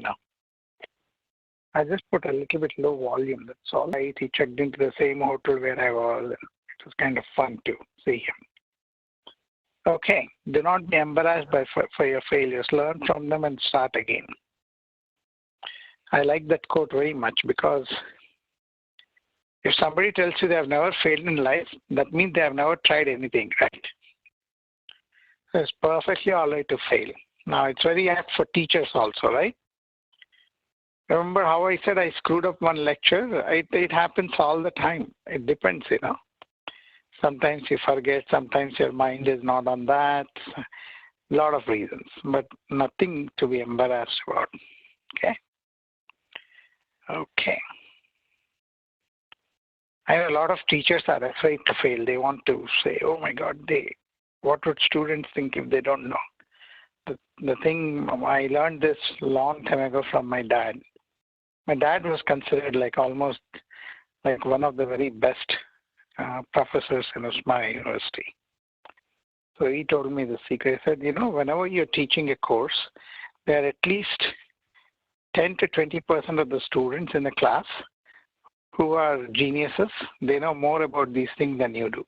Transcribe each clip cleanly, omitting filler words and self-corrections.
now. I just put a little bit low volume, that's all. He checked into the same hotel where I was. It was kind of fun to see him. Okay, do not be embarrassed for your failures. Learn from them and start again. I like that quote very much because if somebody tells you they have never failed in life, that means they have never tried anything, right? So it's perfectly all right to fail. Now, it's very apt for teachers also, right? Remember how I said I screwed up one lecture? It happens all the time. It depends, you know. Sometimes you forget, sometimes your mind is not on that. A lot of reasons, but nothing to be embarrassed about, okay? Okay. I know a lot of teachers are afraid to fail. They want to say, oh my God, what would students think if they don't know? The thing, I learned this long time ago from my dad. My dad was considered like almost like one of the very best professors in my university. So he told me the secret. He said, you know, whenever you're teaching a course, there are at least 10 to 20% of the students in the class who are geniuses. They know more about these things than you do.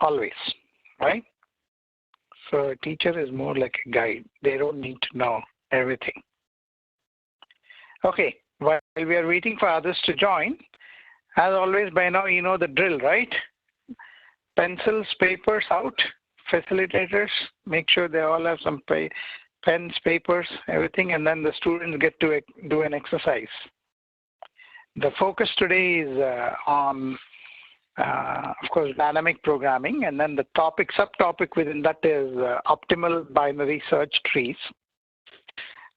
Always, right? So a teacher is more like a guide. They don't need to know everything. Okay, while we are waiting for others to join, as always, by now you know the drill, right? Pencils, papers out, facilitators, make sure they all have some pens, papers, everything, and then the students get to do an exercise. The focus today is on, of course, dynamic programming, and then the subtopic within that is optimal binary search trees.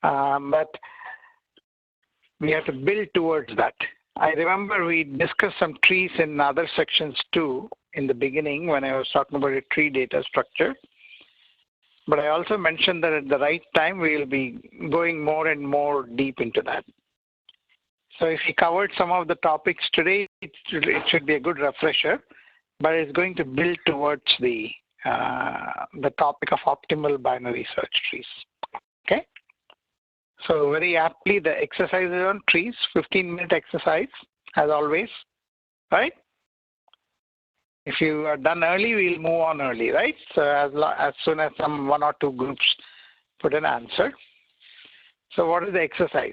But we have to build towards that. I remember we discussed some trees in other sections too in the beginning when I was talking about a tree data structure. But I also mentioned that at the right time we will be going more and more deep into that. So if we covered some of the topics today, it should be a good refresher, but it's going to build towards the topic of optimal binary search trees. Okay? So very aptly, the exercises on trees, 15-minute exercise, as always, right? If you are done early, we'll move on early, right? So as soon as one or two groups put an answer. So what is the exercise?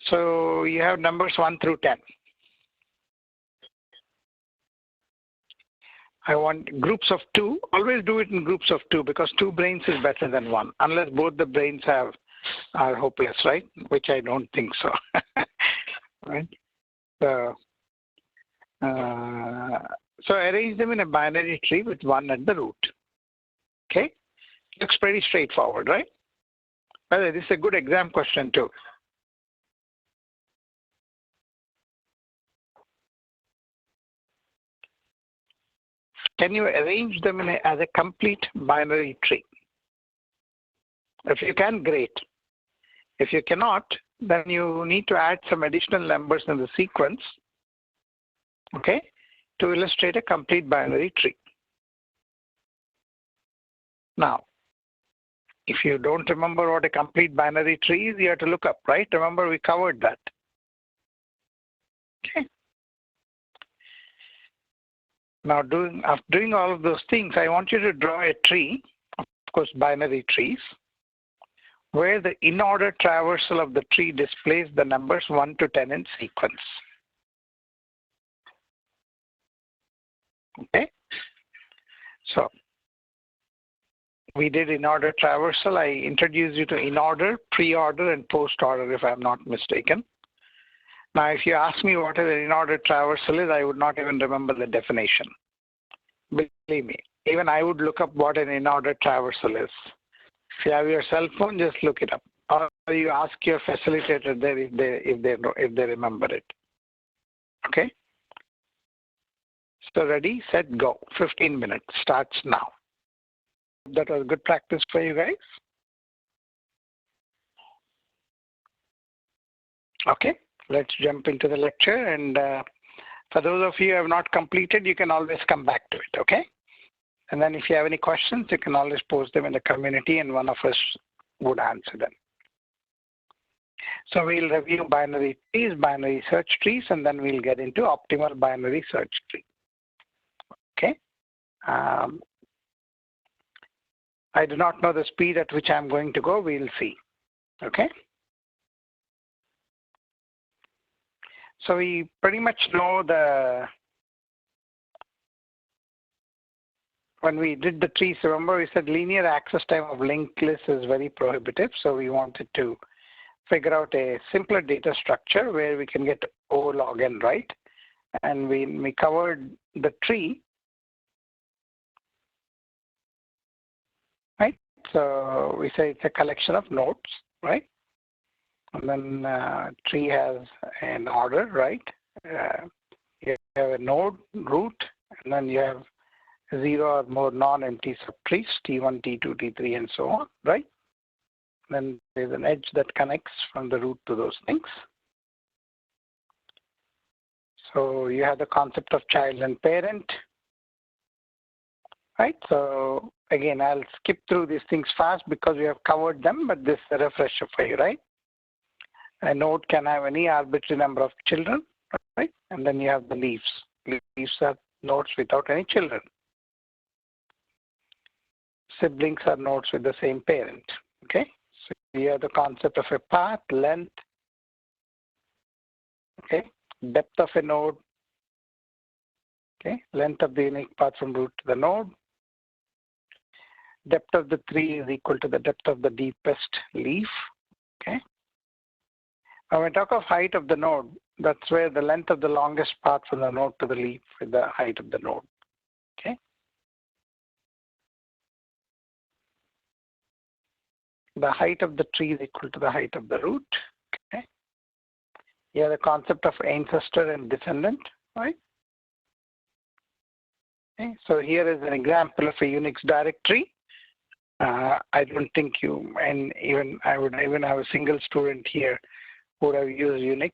So you have numbers 1 through 10. I want groups of 2. Always do it in groups of 2 because 2 brains is better than 1, unless both the brains are hopeless, right? Which I don't think so. Right? So arrange them in a binary tree with 1 at the root. Okay? Looks pretty straightforward, right? By the way, this is a good exam question too. Can you arrange them as a complete binary tree? If you can, great. If you cannot, then you need to add some additional numbers in the sequence, okay, to illustrate a complete binary tree. Now, if you don't remember what a complete binary tree is, you have to look up, right? Remember, we covered that. Okay. Now, after doing all of those things, I want you to draw a tree, of course, binary trees, where the in-order traversal of the tree displays the numbers 1 to 10 in sequence. Okay? So, we did in-order traversal. I introduced you to in-order, pre-order, and post-order, if I'm not mistaken. Now, if you ask me what an in-order traversal is, I would not even remember the definition. Believe me, even I would look up what an in-order traversal is. If you have your cell phone, just look it up. Or you ask your facilitator there if they remember it. Okay? So ready, set, go. 15 minutes starts now. That was good practice for you guys. Okay, let's jump into the lecture. And for those of you who have not completed, you can always come back to it, okay? And then if you have any questions, you can always post them in the community and one of us would answer them. So we'll review binary trees, binary search trees, and then we'll get into optimal binary search tree. Okay. I do not know the speed at which I'm going to go. We'll see. Okay. So we pretty much know when we did the trees, remember we said linear access time of linked list is very prohibitive. So we wanted to figure out a simpler data structure where we can get O log n, right? And we covered the tree, right? So we say it's a collection of nodes, right? And then tree has an order, right? You have a node, root, and then you have 0 or more non-empty subtrees, T1, T2, T3, and so on, right? Then there's an edge that connects from the root to those things. So you have the concept of child and parent, right? So again, I'll skip through these things fast because we have covered them, but this is a refresher for you, right? A node can have any arbitrary number of children, right? And then you have the leaves. Leaves are nodes without any children. Siblings are nodes with the same parent, okay? So you have the concept of a path, length, okay? Depth of a node, okay? Length of the unique path from root to the node. Depth of the tree is equal to the depth of the deepest leaf, okay? When we talk of height of the node, that's where the length of the longest path from the node to the leaf is the height of the node, okay? The height of the tree is equal to the height of the root, okay? You have the concept of ancestor and descendant, right? Okay, so here is an example of a Unix directory. I don't think you, and even I would even have a single student here who would have used Unix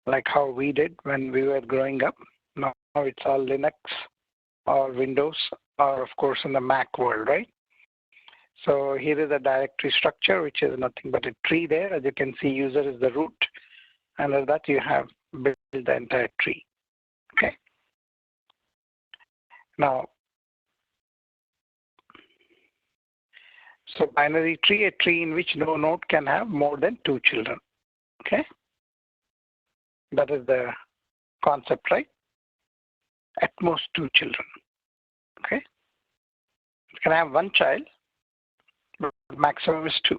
like how we did when we were growing up. Now it's all Linux or Windows or of course in the Mac world, right? So here is a directory structure, which is nothing but a tree there. As you can see, user is the root. Under that you have built the entire tree, okay? Now, so binary tree, a tree in which no node can have more than 2 children, okay? That is the concept, right? At most 2 children, okay? You can have 1 child, but maximum is 2,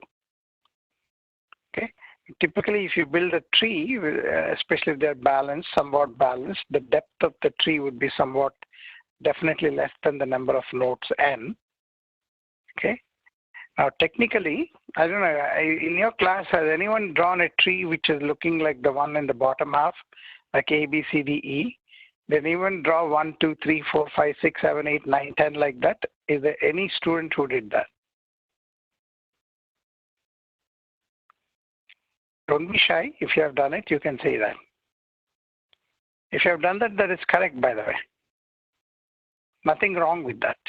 okay? Typically, if you build a tree, especially if they're balanced, somewhat balanced, the depth of the tree would be somewhat definitely less than the number of nodes n, okay? Now, technically, I don't know, in your class, has anyone drawn a tree which is looking like the one in the bottom half, like A, B, C, D, E? Then even draw 1, 2, 3, 4, 5, 6, 7, 8, 9, 10 like that. Is there any student who did that? Don't be shy. If you have done it, you can say that. If you have done that, that is correct, by the way. Nothing wrong with that,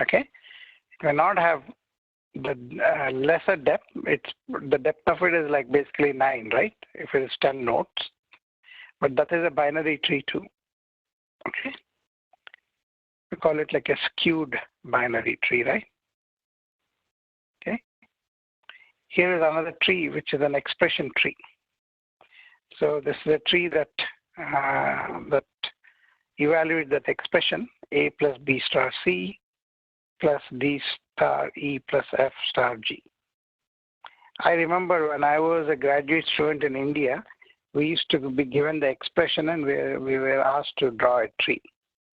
okay? It may not have the lesser depth. It's the depth of it is like basically 9, right? If it is 10 nodes, but that is a binary tree too, okay? We call it like a skewed binary tree, right? Okay. Here is another tree, which is an expression tree. So this is a tree that that evaluates that expression A plus B star C plus D star E plus F star G. I remember when I was a graduate student in India, we used to be given the expression and we were asked to draw a tree.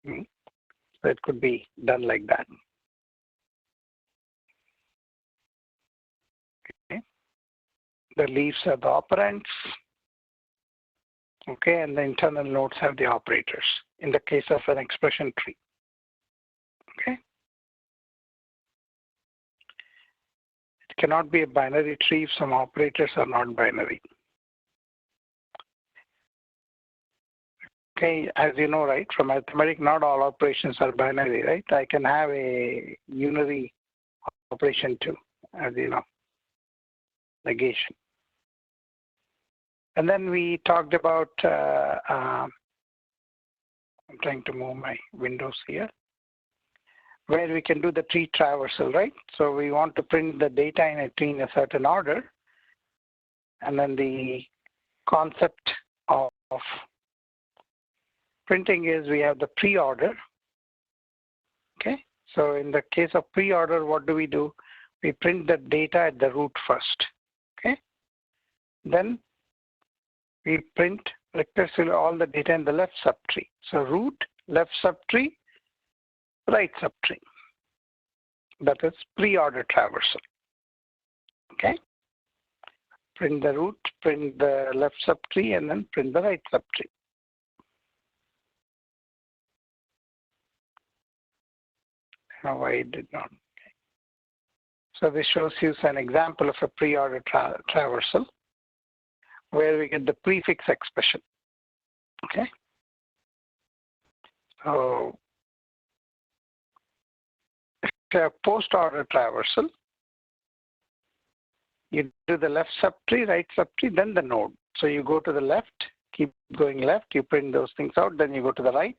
So it could be done like that. Okay. The leaves are the operands. Okay, and the internal nodes have the operators in the case of an expression tree. Okay. It cannot be a binary tree if some operators are not binary. Okay, as you know, right, from arithmetic, not all operations are binary, right? I can have a unary operation too, as you know, negation. And then we talked about, I'm trying to move my windows here, where we can do the tree traversal, right? So we want to print the data in a tree in a certain order. And then the concept of printing is we have the preorder. Okay, so in the case of preorder, what do? We print the data at the root first. Okay, then we print recursively all the data in the left subtree. So root, left subtree, right subtree. That is preorder traversal. Okay, print the root, print the left subtree, and then print the right subtree. Now why it did not. Okay. So this shows you an example of a preorder traversal where we get the prefix expression. Okay. So a postorder traversal, you do the left subtree, right subtree, then the node. So you go to the left, keep going left, you print those things out, then you go to the right,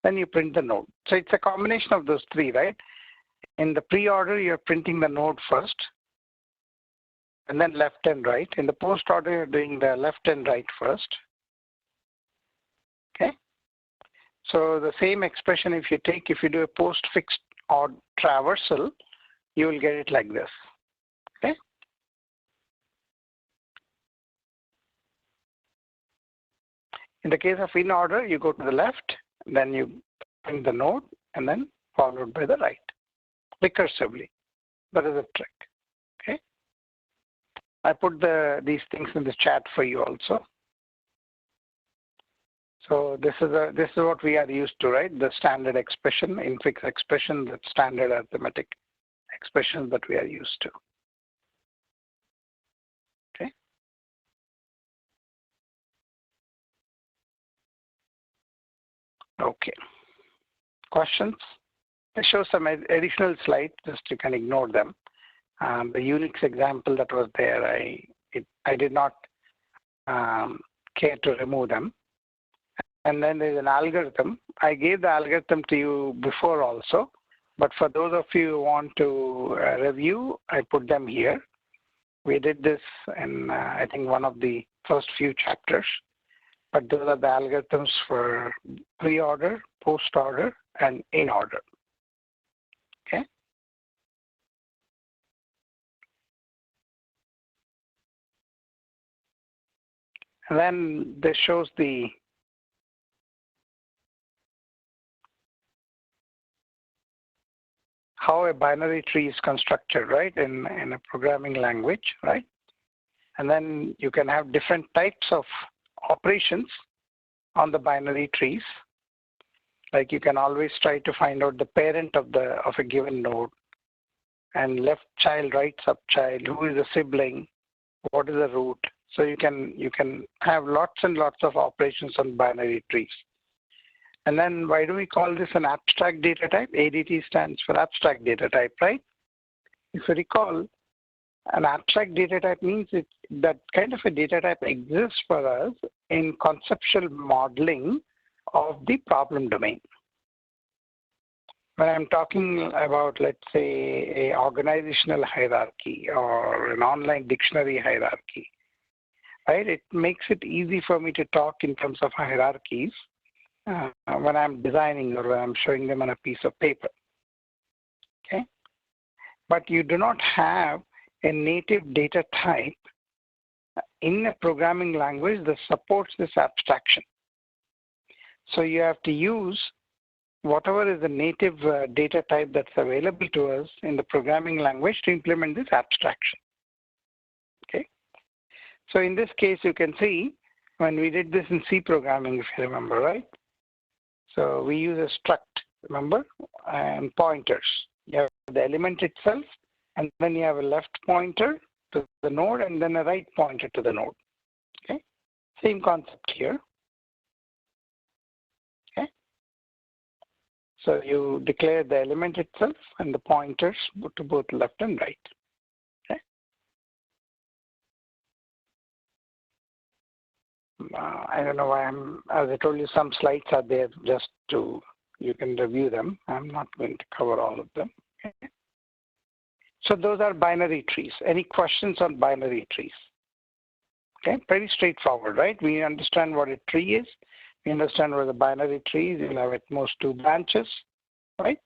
then you print the node. So it's a combination of those three, right? In the preorder, you're printing the node first, and then left and right. In the postorder, you're doing the left and right first. Okay. So the same expression, if you do a postfix or traversal, you will get it like this. Okay. In the case of Inorder, you go to the left, then you print the node, and then followed by the right, recursively. That is a trick. Okay. I put these things in the chat for you also. So this is what we are used to, right? The standard expression, infix expression, the standard arithmetic expressions that we are used to. Okay. Okay. Questions? I show some additional slides, just you can ignore them. The UNIX example that was there, I did not care to remove them. And then there's an algorithm. I gave the algorithm to you before also, but for those of you who want to review, I put them here. We did this in, I think, one of the first few chapters, but those are the algorithms for preorder, postorder, and inorder. Okay. And then this shows the how a binary tree is constructed, right, in a programming language, right? And then you can have different types of operations on the binary trees. Like you can always try to find out the parent of a given node, and left child, right subchild, who is the sibling, what is the root. So you can have lots and lots of operations on binary trees. And then why do we call this an abstract data type? ADT stands for abstract data type, right? If you recall, an abstract data type means that kind of a data type exists for us in conceptual modeling of the problem domain. When I'm talking about, let's say, an organizational hierarchy or an online dictionary hierarchy, right? It makes it easy for me to talk in terms of hierarchies when I'm designing or when I'm showing them on a piece of paper. Okay, but you do not have a native data type in a programming language that supports this abstraction. So you have to use whatever is the native data type that's available to us in the programming language to implement this abstraction. Okay, so in this case, you can see when we did this in C programming, if you remember, right? So we use a struct, remember, and pointers. You have the element itself, and then you have a left pointer to the node, and then a right pointer to the node. Okay, same concept here. Okay, so you declare the element itself and the pointers to both left and right. Okay, I don't know why as I told you, some slides are there just you can review them. I'm not going to cover all of them. Okay. So those are binary trees. Any questions on binary trees? Okay, pretty straightforward, right? We understand what a tree is. We understand what the binary tree is. You'll have at most 2 branches, right?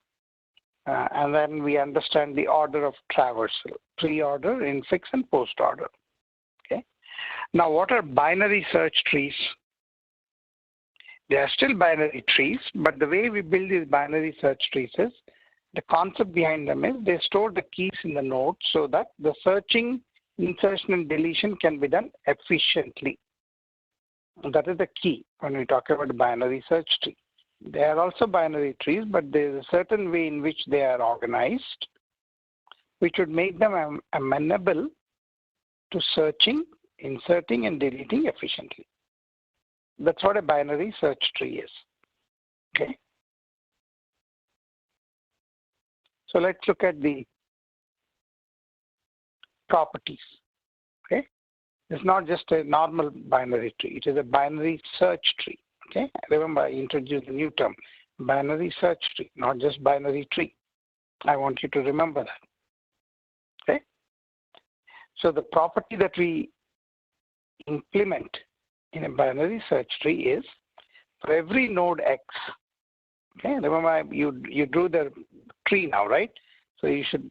And then we understand the order of traversal, preorder, infix, and postorder. Okay. Now, what are binary search trees? They are still binary trees, but the way we build these binary search trees is, the concept behind them is they store the keys in the node so that the searching, insertion, and deletion can be done efficiently. That is the key when we talk about binary search tree. They are also binary trees, but there is a certain way in which they are organized, which would make them amenable to searching, inserting, and deleting efficiently. That's what a binary search tree is. Okay. So let's look at the properties. Okay. It's not just a normal binary tree. It is a binary search tree. Okay. Remember, I introduced a new term, binary search tree, not just binary tree. I want you to remember that. Okay. So the property that we implement in a binary search tree is, for every node X, okay, remember you drew the tree now, right? So you should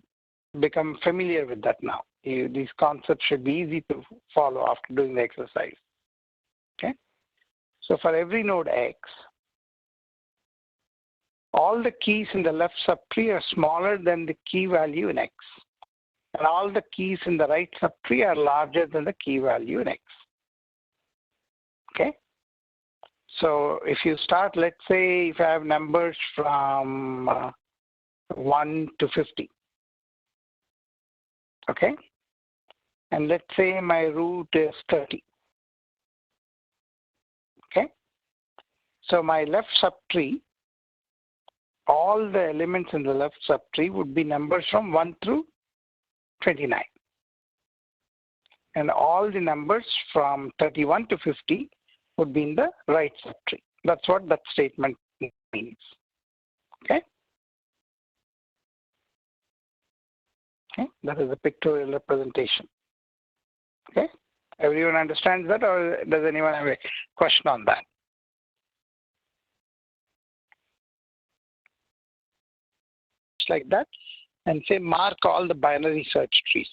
become familiar with that now. These concepts should be easy to follow after doing the exercise. Okay. So for every node X, all the keys in the left subtree are smaller than the key value in X. And all the keys in the right subtree are larger than the key value in X. Okay. So if you start, let's say if I have numbers from 1 to 50. Okay. And let's say my root is 30. Okay. So my left subtree, all the elements in the left subtree would be numbers from 1 through 29. And all the numbers from 31 to 50 would be in the right subtree. That's what that statement means. Okay. Okay. That is a pictorial representation. Okay. Everyone understands that, or does anyone have a question on that? Just like that, and say mark all the binary search trees.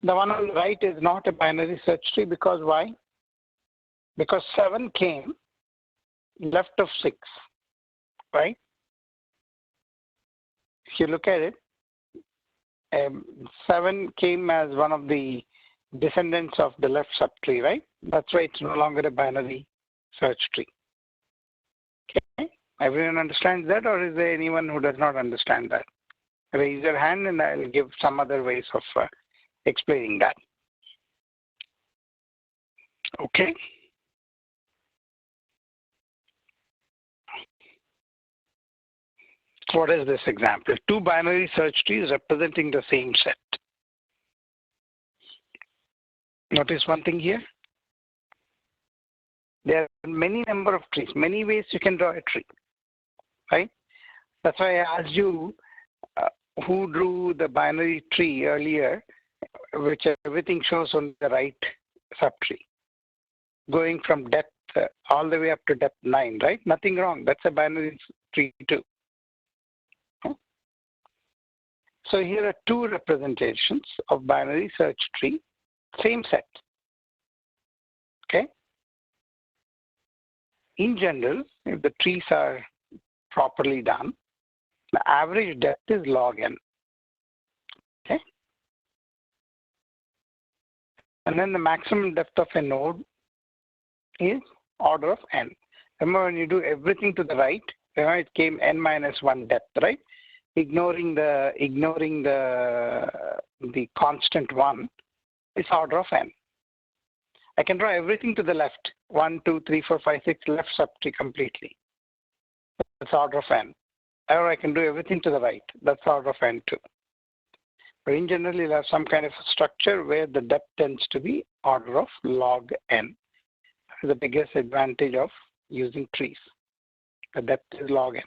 The one on the right is not a binary search tree because why? Because 7 came left of 6, right? If you look at it, 7 came as one of the descendants of the left subtree, right? That's why it's no longer a binary search tree. Okay, everyone understands that, or is there anyone who does not understand that? Raise your hand and I'll give some other ways of explaining that. Okay. What is this example? 2 binary search trees representing the same set. Notice one thing here. There are many number of trees, many ways you can draw a tree, right? That's why I asked you who drew the binary tree earlier, which everything shows on the right subtree, going from depth all the way up to depth 9, right? Nothing wrong. That's a binary tree too. Okay. So here are 2 representations of binary search tree, same set. Okay. In general, if the trees are properly done, the average depth is log n. Okay. And then the maximum depth of a node is order of n. Remember, when you do everything to the right, remember it came n minus 1 depth, right? Ignoring the constant 1, it's order of n. I can draw everything to the left, 1, 2, 3, 4, 5, 6, left subtree completely. That's order of n. Or I can do everything to the right. That's order of n too. But in general, you'll have some kind of a structure where the depth tends to be order of log n. That's the biggest advantage of using trees. The depth is log n.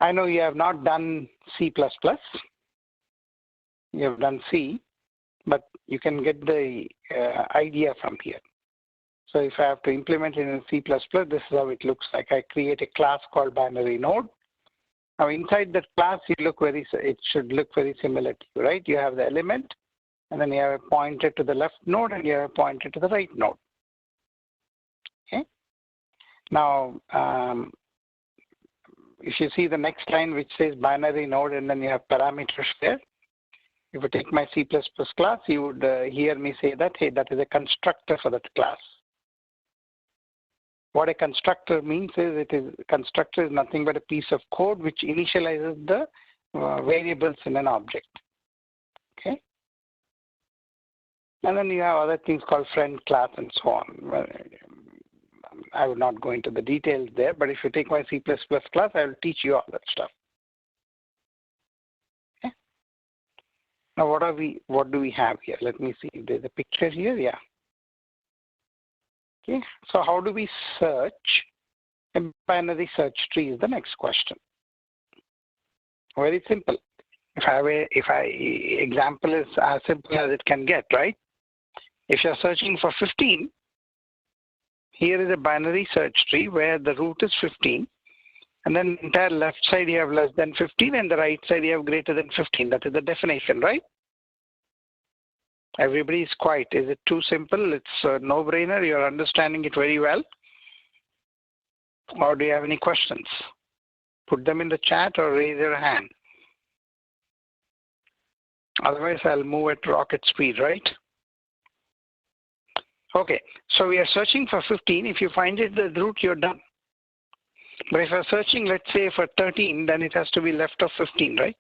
I know you have not done C++. You have done C, but you can get the idea from here. So if I have to implement it in C++, this is how it looks like. I create a class called binary node. Now inside that class, it should look very similar to you, right? You have the element, and then you have a pointer to the left node, and you have a pointer to the right node. Okay. Now, if you see the next line which says binary node, and then you have parameters there. If you take my C++ class, you would hear me say that, hey, that is a constructor for that class. What a constructor means is constructor is nothing but a piece of code which initializes the variables in an object. Okay. And then you have other things called friend class and so on. Well, I would not go into the details there, but if you take my C++ class, I will teach you all that stuff. Okay. Now what do we have here? Let me see if there's a picture here. Yeah. Okay, so how do we search a binary search tree is the next question. Very simple. Example is as simple as it can get, right? If you're searching for 15, here is a binary search tree where the root is 15, and then the entire left side you have less than 15, and the right side you have greater than 15. That is the definition, right? Everybody is quiet. Is it too simple? It's a no-brainer. You're understanding it very well. Or do you have any questions? Put them in the chat or raise your hand. Otherwise, I'll move at rocket speed, right? Okay, so we are searching for 15. If you find it the root, you're done. But if you're searching, let's say, for 13, then it has to be left of 15, right?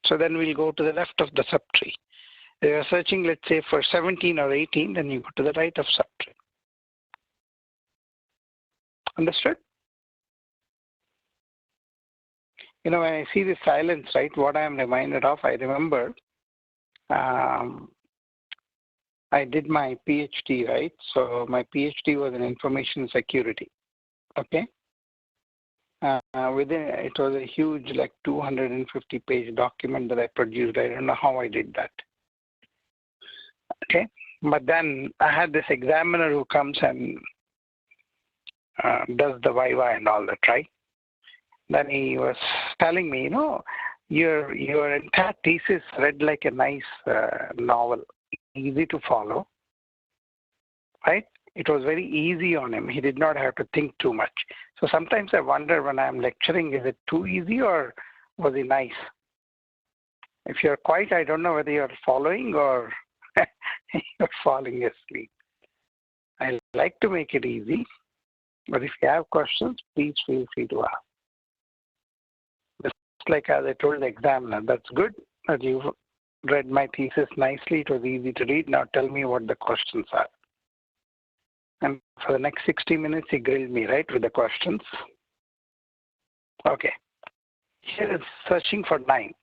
So then we'll go to the left of the subtree. If you're searching, let's say, for 17 or 18, then you go to the right of subtree. Understood? You know, when I see this silence, right, what I am reminded of, I remember I did my PhD, right? So my PhD was in information security, okay? It was a huge, like 250-page document that I produced. I don't know how I did that. Okay, but then I had this examiner who comes and does the viva and all that, right? Then he was telling me, you know, your entire thesis read like a nice novel, easy to follow, right? It was very easy on him. He did not have to think too much. So sometimes I wonder when I'm lecturing, is it too easy or was he nice? If you're quiet, I don't know whether you're following or you're falling asleep. I like to make it easy, but if you have questions, please feel free to ask. Just like as I told the examiner, that's good that you read my thesis nicely. It was easy to read. Now tell me what the questions are. And for the next 60 minutes, he grilled me, right, with the questions. Okay. Here is searching for 9.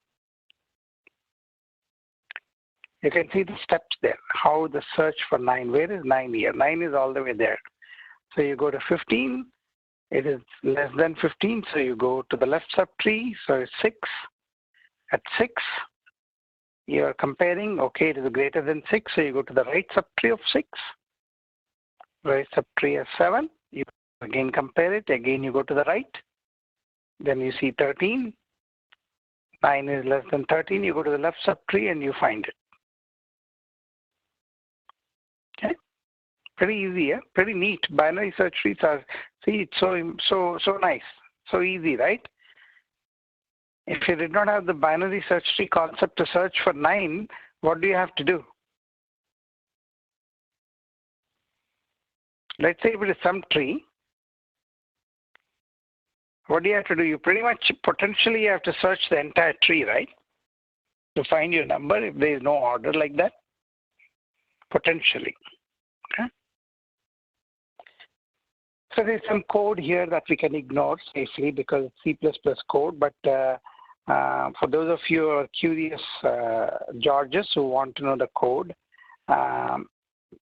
You can see the steps there, how the search for 9. Where is 9 here? 9 is all the way there. So you go to 15. It is less than 15, so you go to the left subtree. So it's 6. At 6, you are comparing. Okay, it is greater than 6, so you go to the right subtree of 6. Right subtree of 7. You again compare it. Again, you go to the right. Then you see 13. 9 is less than 13. You go to the left subtree and you find it. Okay, pretty easy, yeah? Pretty neat. Binary search trees are, see, it's so nice, so easy, right? If you did not have the binary search tree concept to search for 9, what do you have to do? Let's say if it is some tree, what do you have to do? You pretty much potentially have to search the entire tree, right? To find your number if there is no order like that. Potentially. Okay. So there's some code here that we can ignore safely because it's C++ code, but for those of you who are curious Georges who want to know the code,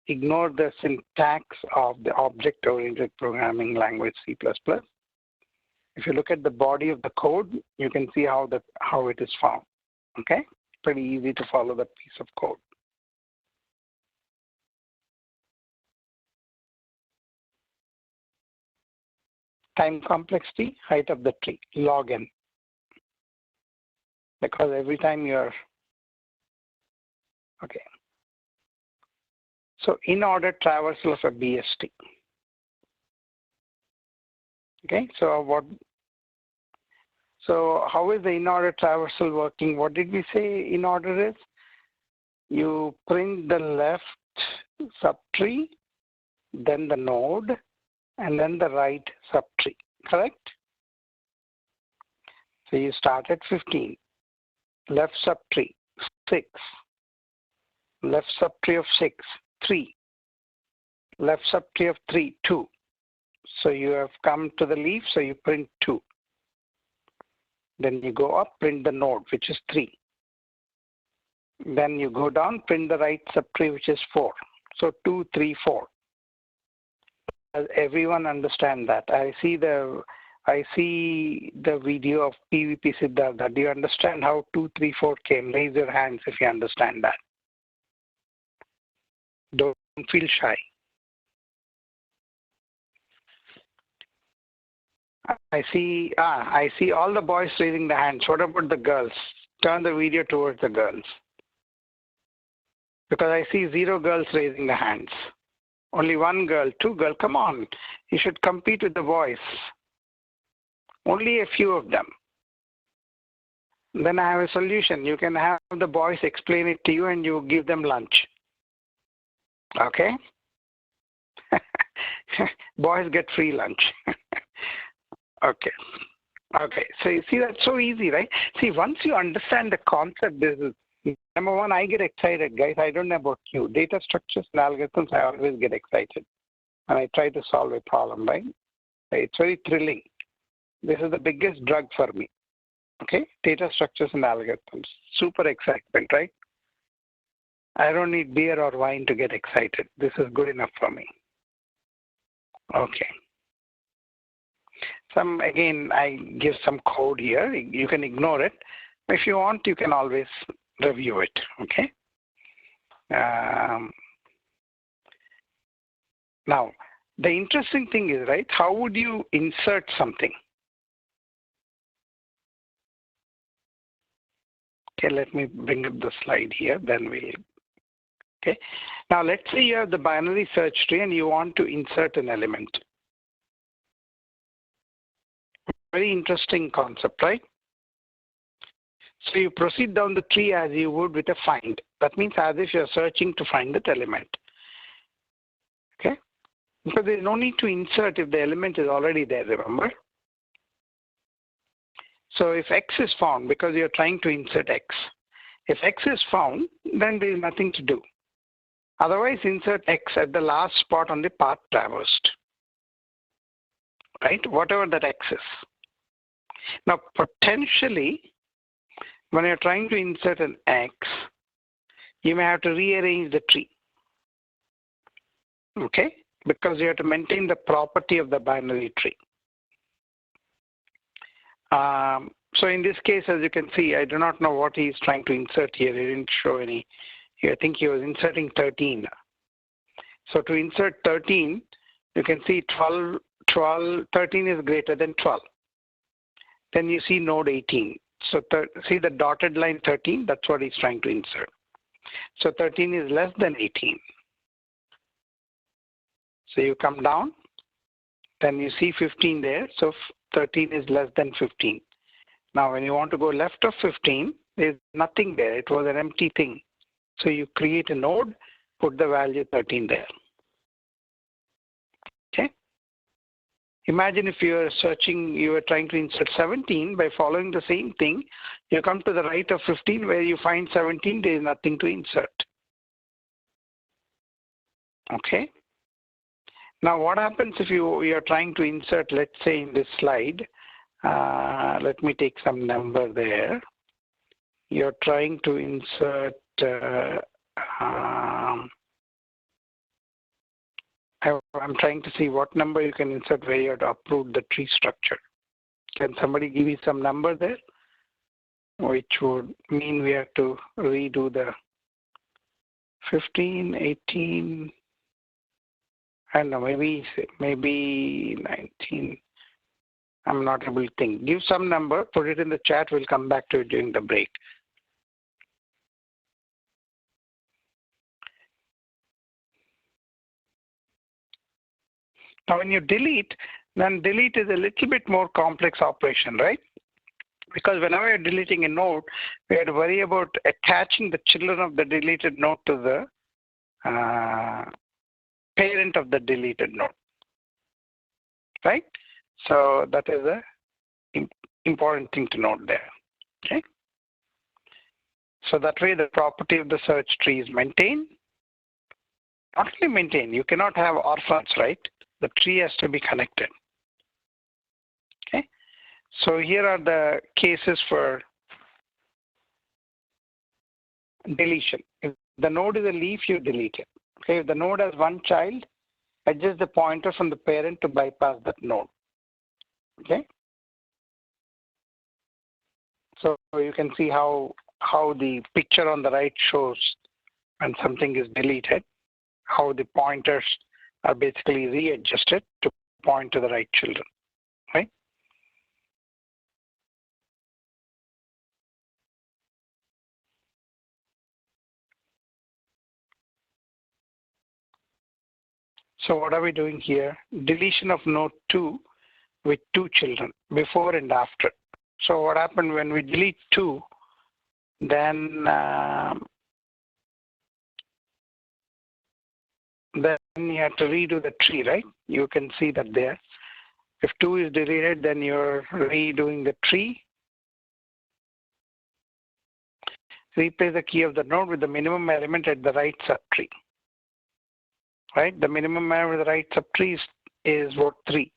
ignore the syntax of the object-oriented programming language C++. If you look at the body of the code, you can see how it is found. Okay, pretty easy to follow that piece of code. Time complexity, height of the tree, log n. Because every time you're, okay. So Inorder traversal of a BST. Okay, so how is the Inorder traversal working? What did we say Inorder is? You print the left subtree, then the node, and then the right subtree, correct? So you start at 15, left subtree, 6, left subtree of 6, 3, left subtree of 3, 2. So you have come to the leaf, so you print 2. Then you go up, print the node, which is 3. Then you go down, print the right subtree, which is 4. So 2, 3, 4. Does everyone understand that? I see the video of PVP Siddhartha. Do you understand how 2, 3, 4 came? Raise your hands if you understand that. Don't feel shy. I see all the boys raising the hands. What about the girls? Turn the video towards the girls. Because I see 0 girls raising the hands. Only 1 girl, 2 girls. Come on. You should compete with the boys. Only a few of them. Then I have a solution. You can have the boys explain it to you and you give them lunch. Okay? Boys get free lunch. Okay. Okay. So you see, that's so easy, right? See, once you understand the concept, this is number one, I get excited, guys. I don't know about you. Data structures and algorithms, I always get excited. And I try to solve a problem, right? It's very thrilling. This is the biggest drug for me. Okay? Data structures and algorithms. Super excitement, right? I don't need beer or wine to get excited. This is good enough for me. Okay. Again, I give some code here. You can ignore it. If you want, you can always review it, okay? Now, the interesting thing is, right, how would you insert something? Okay, let me bring up the slide here, then we'll, okay? Now, let's say you have the binary search tree and you want to insert an element. Very interesting concept, right? So you proceed down the tree as you would with a find. That means as if you're searching to find that element. Okay? Because there's no need to insert if the element is already there, remember? So if X is found, because you're trying to insert X, if X is found, then there is nothing to do. Otherwise, insert X at the last spot on the path traversed. Right? Whatever that X is. Now, potentially, when you're trying to insert an X, you may have to rearrange the tree. Okay? Because you have to maintain the property of the binary tree. So in this case, as you can see, I do not know what he's trying to insert here. He didn't show any. I think he was inserting 13. So to insert 13, you can see 13 is greater than 12. Then you see node 18. So see the dotted line 13, that's what he's trying to insert. So 13 is less than 18. So you come down, then you see 15 there. So 13 is less than 15. Now when you want to go left of 15, there's nothing there. It was an empty thing. So you create a node, put the value 13 there. Okay. Imagine if you are searching, you are trying to insert 17, by following the same thing, you come to the right of 15 where you find 17, there is nothing to insert. Okay. Now, what happens if you are trying to insert, let's say in this slide, let me take some number there. You're trying to insert, I'm trying to see what number you can insert where you have to uproot the tree structure. Can somebody give me some number there? Which would mean we have to redo the 15, 18, I don't know, maybe 19. I'm not able to think. Give some number, put it in the chat. We'll come back to it during the break. Now, when you delete, then delete is a little bit more complex operation, right? Because whenever you're deleting a node, we have to worry about attaching the children of the deleted node to the parent of the deleted node, right? So that is a important thing to note there, okay? So that way the property of the search tree is maintained. Not only maintained, you cannot have orphans, right? The tree has to be connected, okay? So here are the cases for deletion. If the node is a leaf, you delete it. Okay, if the node has one child, adjust the pointer from the parent to bypass that node. Okay. So you can see how the picture on the right shows when something is deleted, how the pointers are basically readjusted to point to the right children, right? So what are we doing here? Deletion of node 2 with 2 children, before and after. So what happened when we delete 2, then you have to redo the tree, right? You can see that there. If 2 is deleted, then you're redoing the tree. Replace the key of the node with the minimum element at the right subtree. Right? The minimum element at the right subtree is what, 3.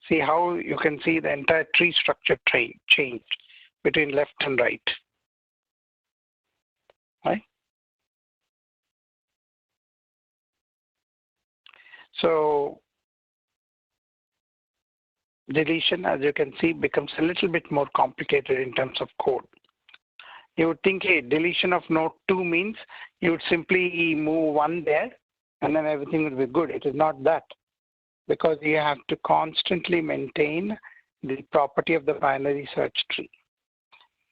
See how you can see the entire tree structure change between left and right. Right? So deletion, as you can see, becomes a little bit more complicated in terms of code. You would think, hey, deletion of node 2 means you would simply move 1 there and then everything would be good. It is not that, because you have to constantly maintain the property of the binary search tree.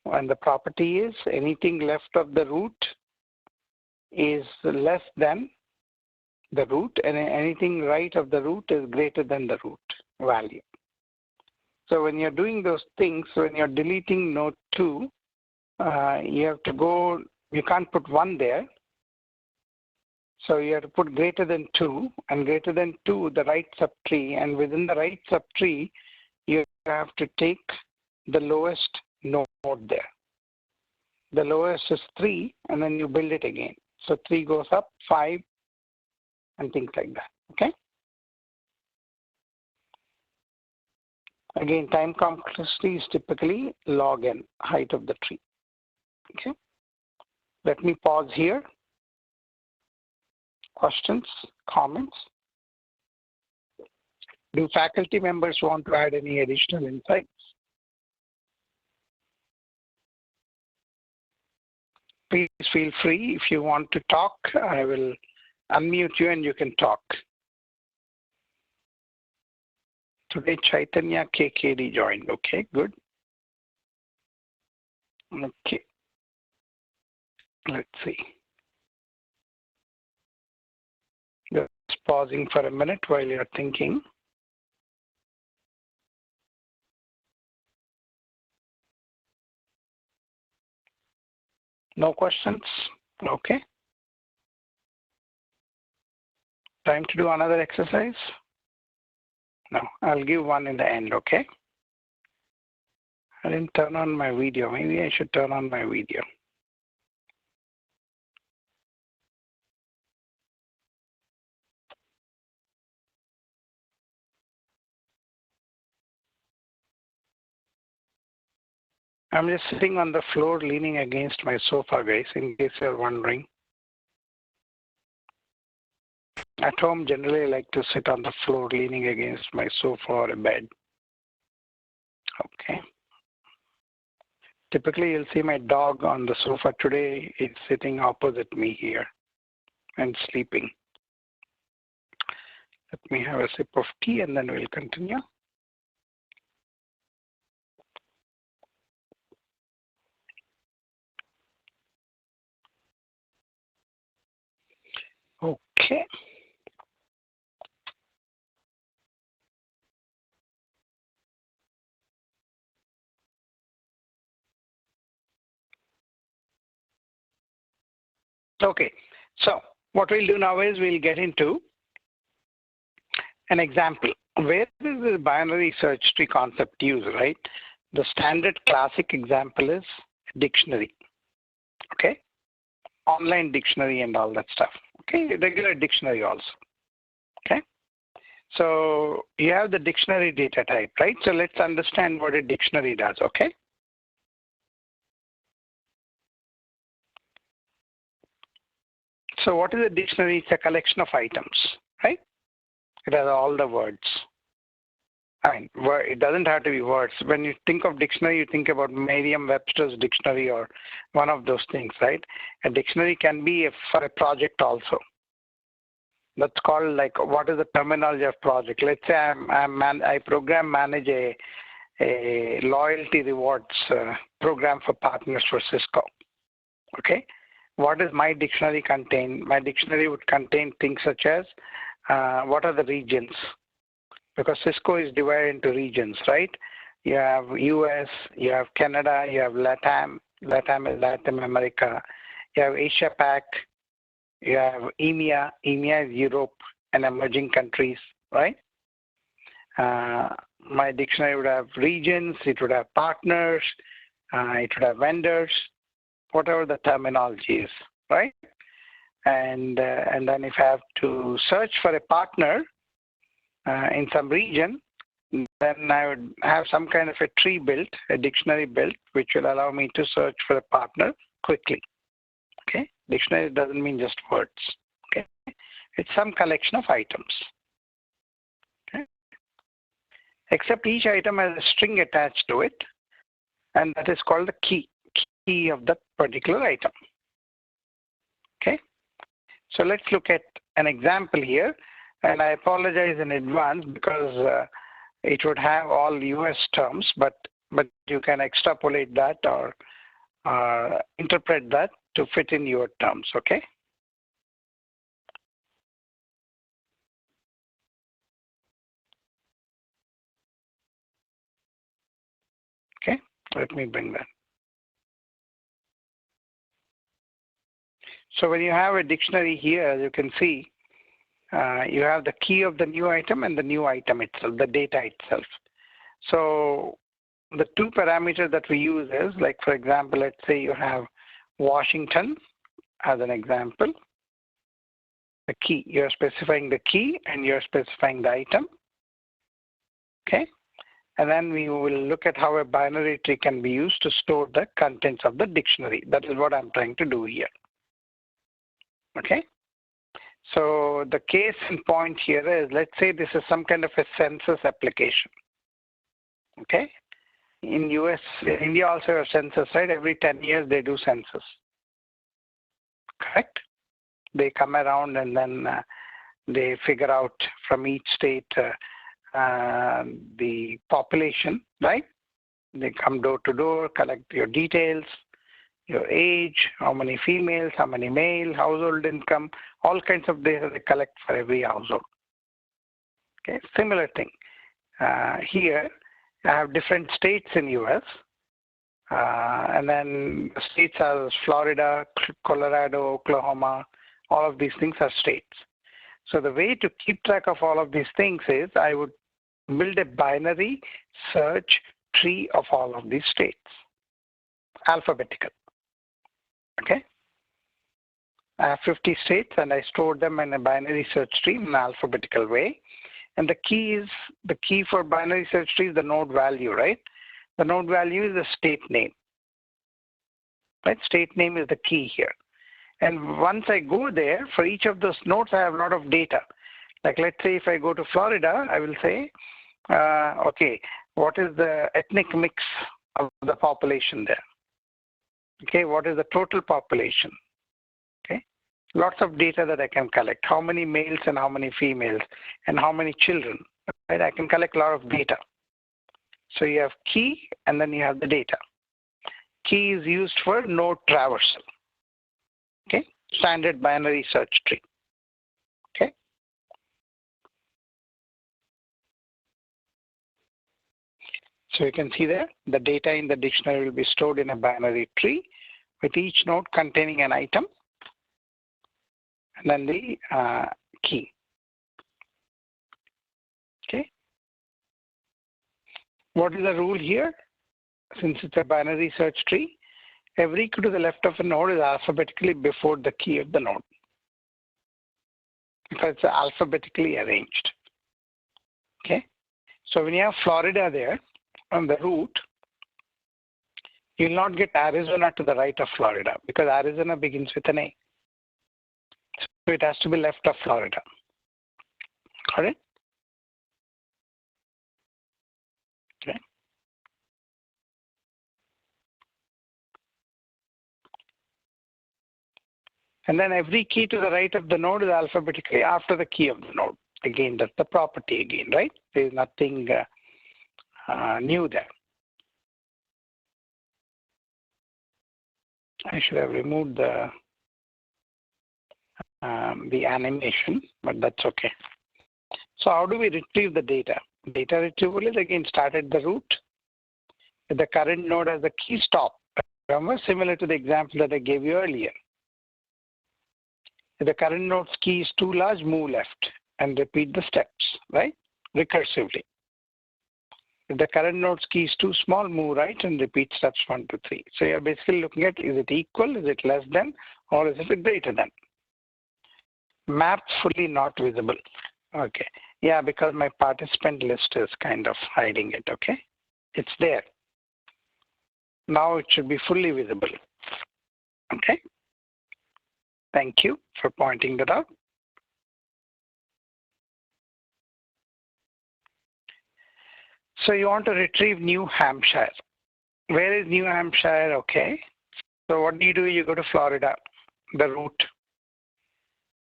And the property is anything left of the root is less than the root, and anything right of the root is greater than the root value. So when you're doing those things, when you're deleting node 2, you have to go, you can't put 1 there. So you have to put greater than 2, and greater than 2, the right subtree, and within the right subtree, you have to take the lowest node there. The lowest is 3, and then you build it again. So 3 goes up, 5, and things like that, okay? Again, time complexity is typically log n, height of the tree, okay? Let me pause here. Questions, comments? Do faculty members want to add any additional insights? Please feel free. If you want to talk, I will unmute you and you can talk. Today, Chaitanya KKD joined. Okay, good. Okay. Let's see. Just pausing for a minute while you're thinking. No questions? Okay. Time to do another exercise? No, I'll give one in the end, okay? I didn't turn on my video. Maybe I should turn on my video. I'm just sitting on the floor leaning against my sofa, guys, in case you're wondering. At home, generally I like to sit on the floor leaning against my sofa or a bed. Okay. Typically, you'll see my dog on the sofa. Today, it's sitting opposite me here and sleeping. Let me have a sip of tea and then we'll continue. Okay. Okay, so what we'll do now is we'll get into an example. Where is the binary search tree concept used, right? The standard classic example is dictionary, okay? Online dictionary and all that stuff, okay? Regular dictionary also, okay? So you have the dictionary data type, right? So let's understand what a dictionary does, okay? So what is a dictionary? It's a collection of items, right? It has all the words. I mean, it doesn't have to be words. When you think of dictionary, you think about Merriam-Webster's dictionary or one of those things, right? A dictionary can be for a project also. That's called like, what is the terminology of project? Let's say I program manage a loyalty rewards program for partners for Cisco, okay? What does my dictionary contain? My dictionary would contain things such as what are the regions? Because Cisco is divided into regions, right? You have US, you have Canada, you have LATAM is Latin America, you have Asia Pac, you have EMEA is Europe and emerging countries, right? My dictionary would have regions, it would have partners, it would have vendors, whatever the terminology is, right? And then if I have to search for a partner in some region, then I would have some kind of a tree built, a dictionary built, which will allow me to search for a partner quickly, okay? Dictionary doesn't mean just words, okay? It's some collection of items, okay? Except each item has a string attached to it, and that is called the key of that particular item, okay? So let's look at an example here, and I apologize in advance because it would have all US terms, but you can extrapolate that or interpret that to fit in your terms, okay? Okay, let me bring that. So when you have a dictionary here, as you can see, you have the key of the new item and the new item itself, the data itself. So the two parameters that we use is, like, for example, let's say you have Washington as an example. The key, you're specifying the key and you're specifying the item, okay? And then we will look at how a binary tree can be used to store the contents of the dictionary. That is what I'm trying to do here, okay? So the case in point here is, let's say this is some kind of a census application, okay? In US, India also has census, right? Every 10 years they do census, correct? They come around and then they figure out from each state the population, right? They come door to door, collect your details, your age, how many females, how many male, household income, all kinds of data they collect for every household. Okay, similar thing. Here, I have different states in US, and then states are Florida, Colorado, Oklahoma, all of these things are states. So the way to keep track of all of these things is I would build a binary search tree of all of these states, alphabetical. Okay, I have 50 states and I store them in a binary search tree in an alphabetical way. And the key for binary search tree is the node value, right? The node value is the state name. right? State name is the key here. And once I go there, for each of those nodes, I have a lot of data. Like let's say if I go to Florida, I will say, okay, what is the ethnic mix of the population there? Okay, what is the total population? Okay, lots of data that I can collect. How many males and how many females and how many children, right? I can collect a lot of data. So you have key and then you have the data. Key is used for node traversal. Okay, standard binary search tree. Okay. So you can see there, the data in the dictionary will be stored in a binary tree with each node containing an item and then the key. Okay. What is the rule here? Since it's a binary search tree, every key to the left of a node is alphabetically before the key of the node, because it's alphabetically arranged. Okay. So when you have Florida there on the root, you will not get Arizona to the right of Florida because Arizona begins with an A. So it has to be left of Florida. Got it? Okay. And then every key to the right of the node is alphabetically after the key of the node. Again, that's the property again, right? There is nothing new there. I should have removed the animation, but that's okay. So how do we retrieve the data? Data retrieval is again start at the root. If the current node has the key, stop. Remember, similar to the example that I gave you earlier. If the current node's key is too large, move left and repeat the steps, right? Recursively. If the current node's key is too small, move right and repeat steps 1 to 3. So you're basically looking at, is it equal, is it less than, or is it greater than? Map fully not visible. Okay. Yeah, because my participant list is kind of hiding it, okay? It's there. Now it should be fully visible. Okay. Thank you for pointing that out. So you want to retrieve New Hampshire. Where is New Hampshire? Okay. So what do? You go to Florida, the root.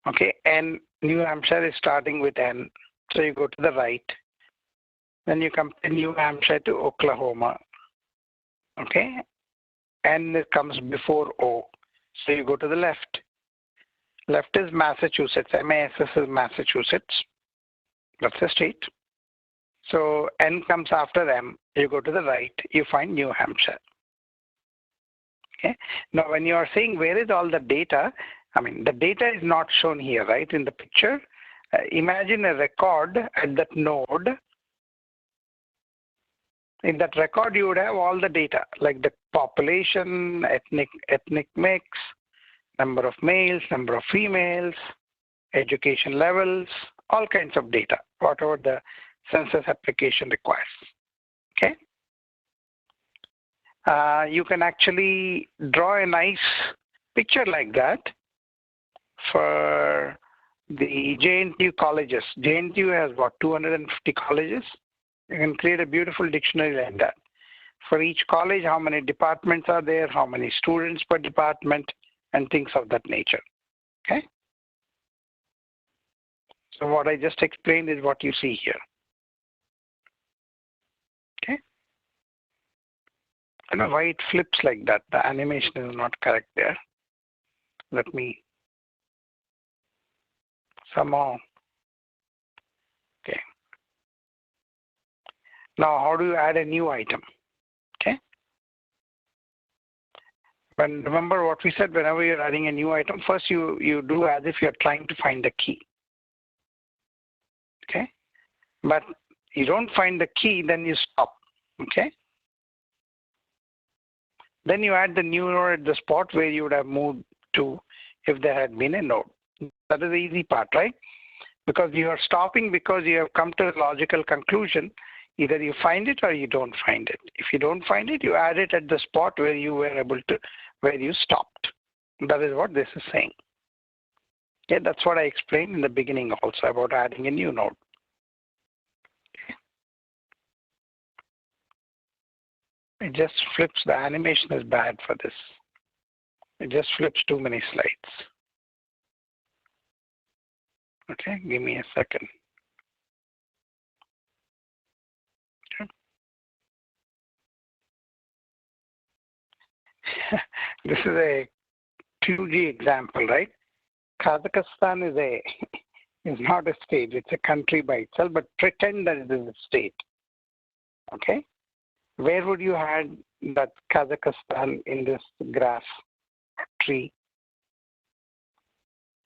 Okay, and New Hampshire is starting with N. So you go to the right. Then you compare New Hampshire to Oklahoma. Okay, N comes before O. So you go to the left. Left is Massachusetts. MASS is Massachusetts. That's the state. So N comes after M. You go to the right. You find New Hampshire. Okay. Now when you are saying where is all the data, I mean the data is not shown here, right, in the picture. Imagine a record at that node. In that record, you would have all the data like the population, ethnic mix, number of males, number of females, education levels, all kinds of data, whatever the census application requires. Okay. You can actually draw a nice picture like that for the Jntuk colleges. Jntuk has what, 250 colleges? You can create a beautiful dictionary like that. For each college, how many departments are there, how many students per department, and things of that nature. Okay. So what I just explained is what you see here. Okay. I don't know why it flips like that. The animation is not correct there. Let me somehow. Okay. Now, how do you add a new item? Okay. But remember what we said, whenever you're adding a new item, first you do as if you're trying to find the key. Okay. But you don't find the key, then you stop. Okay. Then you add the new node at the spot where you would have moved to if there had been a node. That is the easy part, right? Because you are stopping because you have come to a logical conclusion. Either you find it or you don't find it. If you don't find it, you add it at the spot where you were able to, where you stopped. That is what this is saying. Okay, that's what I explained in the beginning also about adding a new node. It just flips. The animation is bad for this. It just flips too many slides. Okay, give me a second. Okay. This is a 2D example, right? Kazakhstan is not a state. It's a country by itself, but pretend that it is a state. Okay? Where would you add that Kazakhstan in this graph tree?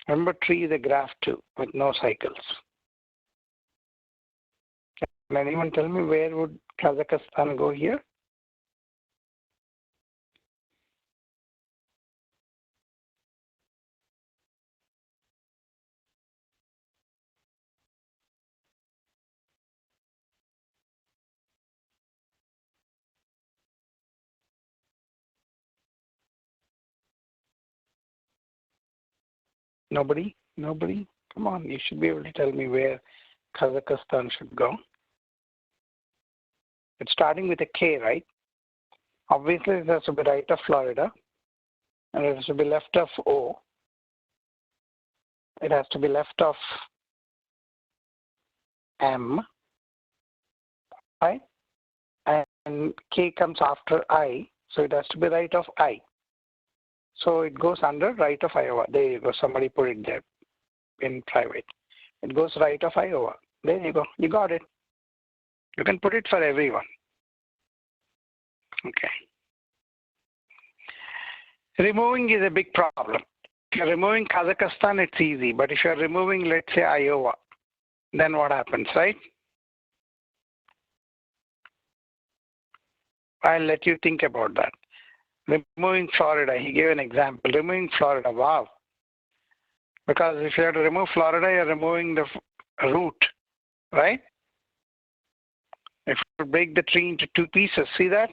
Remember, tree is a graph too, with no cycles. Can anyone tell me where would Kazakhstan go here? Nobody? Nobody? Come on, you should be able to tell me where Kazakhstan should go. It's starting with a K, right? Obviously, it has to be right of Florida, and it has to be left of O. It has to be left of M, right? And K comes after I, so it has to be right of I. So it goes under right of Iowa. There you go. Somebody put it there in private. It goes right of Iowa. There you go. You got it. You can put it for everyone. Okay. Removing is a big problem. If you're removing Kazakhstan, it's easy. But if you're removing, let's say, Iowa, then what happens, right? I'll let you think about that. Removing Florida, he gave an example. Removing Florida, wow. Because if you have to remove Florida, you're removing the root, right? If you break the tree into two pieces, see that?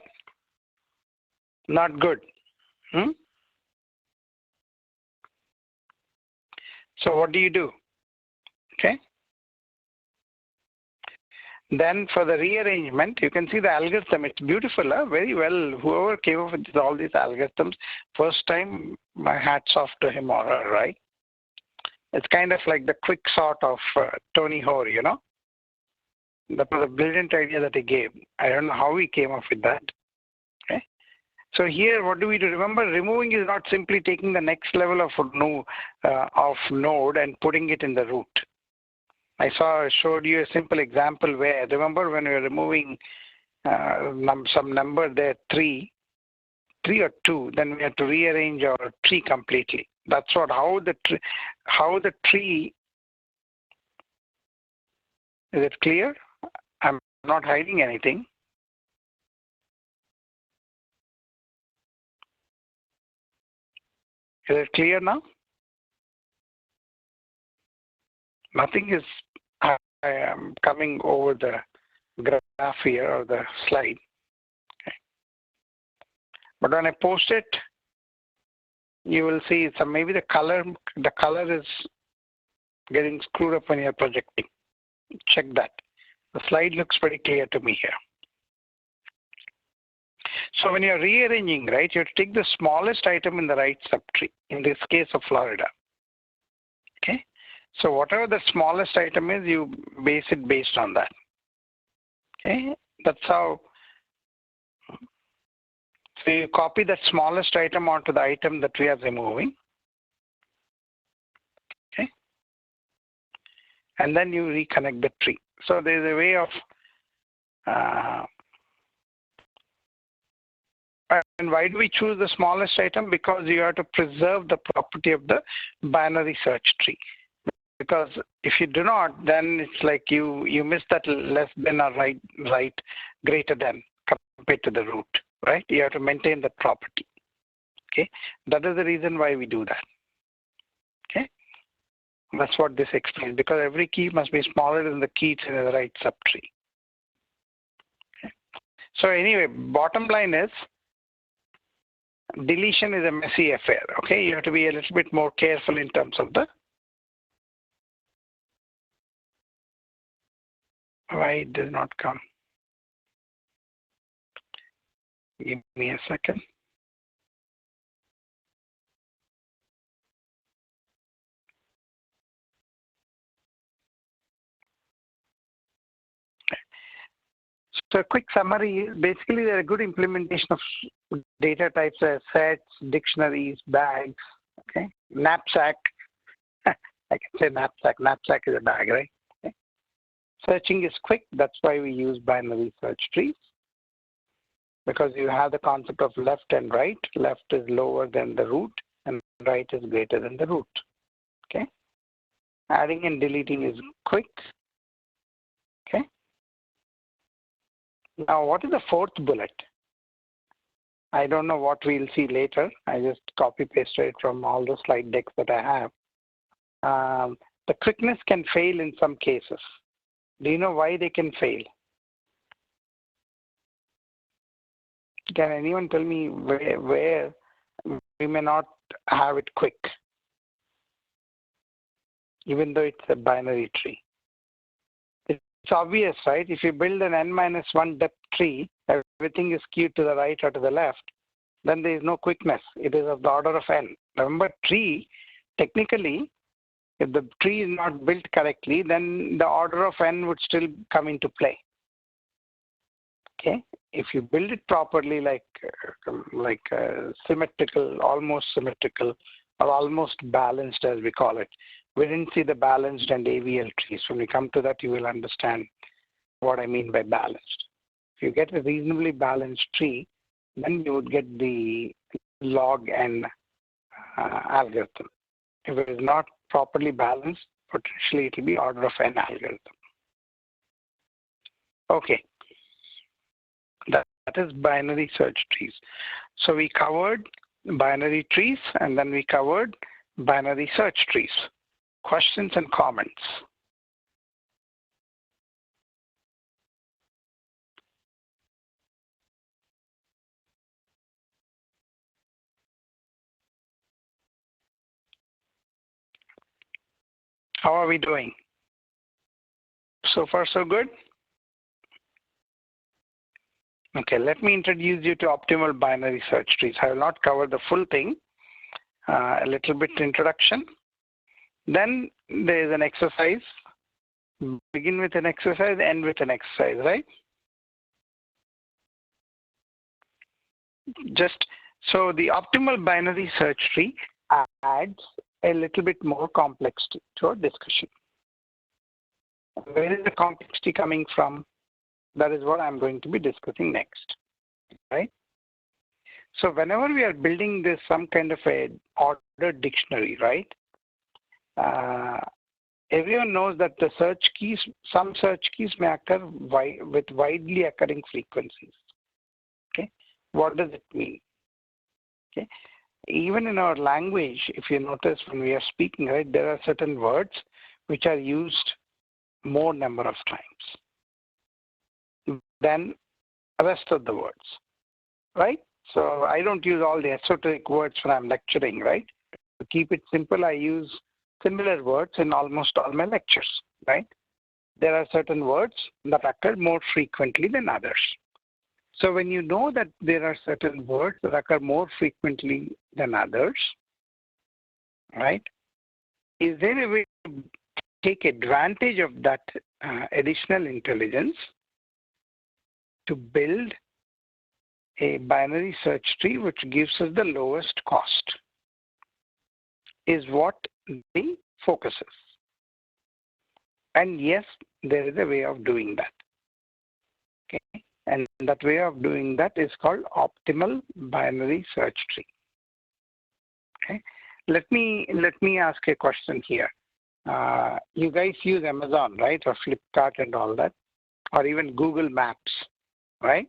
Not good. So what do you do? Okay. Then for the rearrangement, you can see the algorithm. It's beautiful, very well. Whoever came up with all these algorithms, first time, my hat's off to him or her, right? It's kind of like the quick sort of Tony Hoare, you know? That was a brilliant idea that he gave. I don't know how he came up with that. Okay. So here, what do we do? Remember, removing is not simply taking the next level of node and putting it in the root. I showed you a simple example where, remember when we were removing some number there, 3 or 2, then we had to rearrange our tree completely. That's how the tree, is it clear? I'm not hiding anything. Is it clear now? Nothing is, I am coming over the graph here or the slide. Okay. But when I post it, you will see maybe the color is getting screwed up when you're projecting. Check that. The slide looks pretty clear to me here. So when you're rearranging, right, you have to take the smallest item in the right subtree, in this case of Florida. Okay. So whatever the smallest item is, you base it based on that. Okay. That's how. So you copy that smallest item onto the item that we are removing. Okay. And then you reconnect the tree. So there's a way of and why do we choose the smallest item? Because you have to preserve the property of the binary search tree. Because if you do not, then it's like you miss that less than or right greater than compared to the root, right? You have to maintain that property. Okay, that is the reason why we do that. Okay, that's what this explains. Because every key must be smaller than the key in the right subtree. Okay. So anyway, bottom line is, Deletion is a messy affair. Okay, you have to be a little bit more careful in terms of the. Why it does not come? Give me a second. So a quick summary is basically they're a good implementation of data types as sets, dictionaries, bags, okay, knapsack. I can say knapsack. Knapsack is a bag, right? Okay. Searching is quick. That's why we use binary search trees, because you have the concept of left and right. Left is lower than the root and right is greater than the root. Okay. Adding and deleting is quick. Okay. Now, what is the fourth bullet? I don't know what we'll see later. I just copy pasted it from all the slide decks that I have. The quickness can fail in some cases. Do you know why they can fail? Can anyone tell me where we may not have it quick, even though it's a binary tree? It's obvious, right? If you build an n-1 depth tree, everything is skewed to the right or to the left, then there is no quickness. It is of the order of n. Remember, tree, technically, if the tree is not built correctly, then the order of n would still come into play. Okay, if you build it properly, like symmetrical, almost symmetrical, or almost balanced, as we call it. We didn't see the balanced and AVL trees. When we come to that, you will understand what I mean by balanced. If you get a reasonably balanced tree, then you would get the log n algorithm. If it is not properly balanced, potentially it will be order of n algorithm. Okay. That is binary search trees. So we covered binary trees and then we covered binary search trees. Questions and comments? How are we doing? So far, so good? Okay, let me introduce you to optimal binary search trees. I will not cover the full thing, a little bit introduction. Then there is an exercise. Begin with an exercise, end with an exercise, right? Just so the optimal binary search tree adds a little bit more complexity to our discussion. Where is the complexity coming from? That is what I'm going to be discussing next, right? So whenever we are building this some kind of a ordered dictionary, right? Everyone knows that the search keys, some search keys may occur with widely occurring frequencies. Okay, what does it mean? Okay, even in our language, if you notice when we are speaking, right, there are certain words which are used more number of times than the rest of the words, right? So I don't use all the esoteric words when I'm lecturing, right? To keep it simple, I use similar words in almost all my lectures, right? There are certain words that occur more frequently than others. So when you know that there are certain words that occur more frequently than others, right? Is there a way to take advantage of that additional intelligence to build a binary search tree which gives us the lowest cost? Is what the focus is. And yes, there is a way of doing that. Okay, and that way of doing that is called optimal binary search tree. Okay, let me ask a question here. You guys use Amazon, right, or Flipkart and all that, or even Google Maps, right?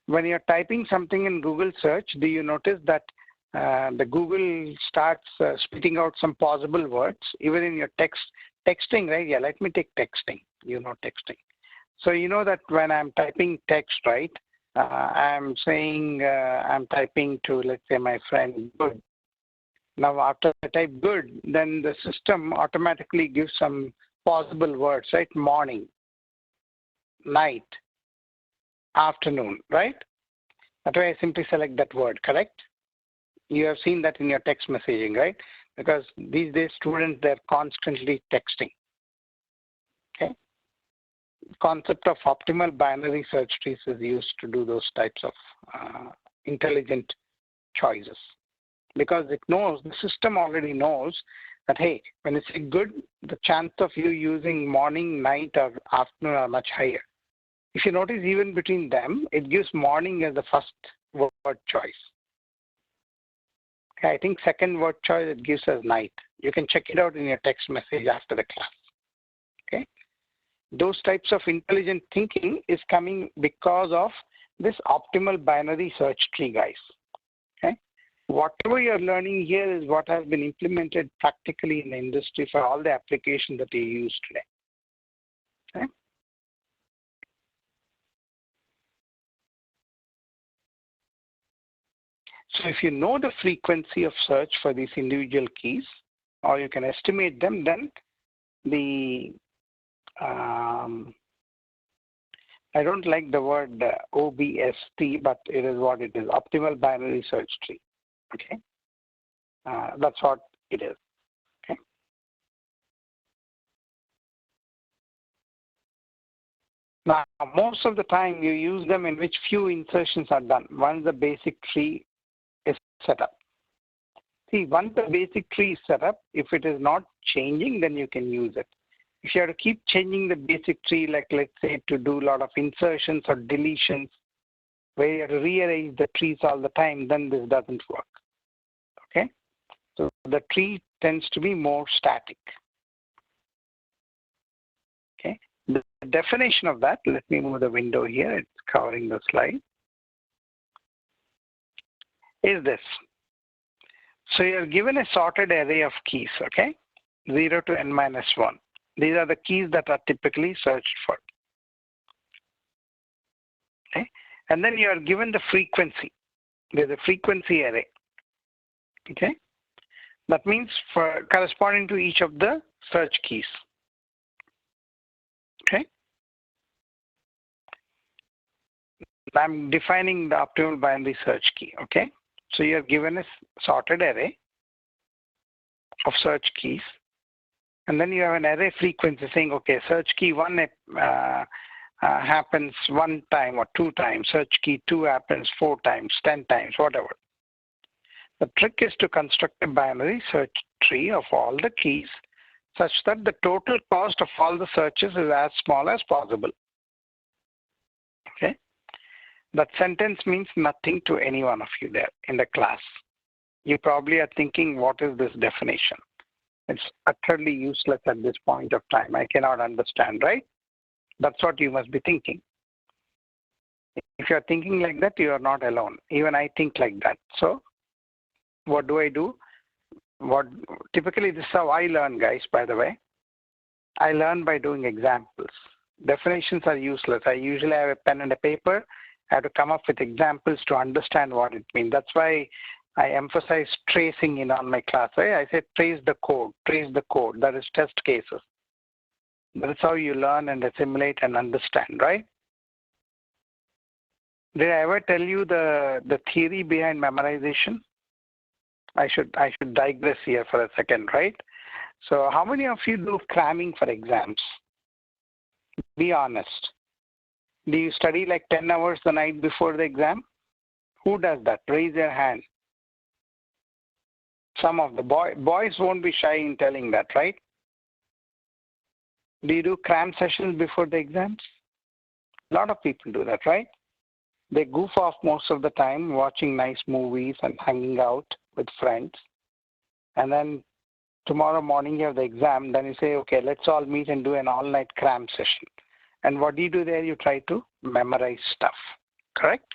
When you're typing something in Google search, do you notice that the Google starts spitting out some possible words, even in your texting, right? Yeah, let me take texting. You know texting. So you know that when I'm typing text, right, I'm saying, I'm typing to, let's say, my friend, good. Now, after I type good, then the system automatically gives some possible words, right? Morning, night, afternoon, right? That way I simply select that word, correct? You have seen that in your text messaging, right? Because these days students, they're constantly texting, okay? Concept of optimal binary search trees is used to do those types of intelligent choices. Because it knows, the system already knows that, hey, when you say good, the chance of you using morning, night, or afternoon are much higher. If you notice, even between them, it gives morning as the first word choice. Okay, I think second word choice it gives as night. You can check it out in your text message after the class. Okay, those types of intelligent thinking is coming because of this optimal binary search tree, guys. Okay, whatever you're learning here is what has been implemented practically in the industry for all the applications that you use today. Okay. So if you know the frequency of search for these individual keys, or you can estimate them, then the, I don't like the word OBST, but it is what it is, optimal binary search tree, okay? That's what it is, okay? Now, most of the time you use them in which few insertions are done once the basic tree is set up. See, once the basic tree is set up, if it is not changing, then you can use it. If you have to keep changing the basic tree, like let's say to do a lot of insertions or deletions, where you have to rearrange the trees all the time, then this doesn't work, okay? So the tree tends to be more static, okay? The definition of that, let me move the window here, it's covering the slide, is this. So you're given a sorted array of keys, okay? 0 to n minus 1. These are the keys that are typically searched for, okay? And then you are given the frequency. There's a frequency array, okay? That means for corresponding to each of the search keys, okay? I'm defining the optimal binary search key, okay? So you're given a sorted array of search keys, and then you have an array frequency saying, okay, search key 1 happens 1 time or 2 times, search key 2 happens 4 times, 10 times, whatever. The trick is to construct a binary search tree of all the keys such that the total cost of all the searches is as small as possible, okay? That sentence means nothing to any one of you there in the class. You probably are thinking, what is this definition? It's utterly useless at this point of time. I cannot understand, right? That's what you must be thinking. If you're thinking like that, you are not alone. Even I think like that. So what do? Typically, this is how I learn, guys, by the way. I learn by doing examples. Definitions are useless. I usually have a pen and a paper. I have to come up with examples to understand what it means. That's why I emphasize tracing in on my class. Right? I say trace the code, that is test cases. That's how you learn and assimilate and understand, right? Did I ever tell you the theory behind memorization? I should digress here for a second, right? So how many of you do cramming for exams? Be honest. Do you study like 10 hours the night before the exam? Who does that? Raise your hand. Some of the boys won't be shy in telling that, right? Do you do cram sessions before the exams? A lot of people do that, right? They goof off most of the time watching nice movies and hanging out with friends. And then tomorrow morning you have the exam. Then you say, okay, let's all meet and do an all-night cram session. And what do you do there? You try to memorize stuff, correct?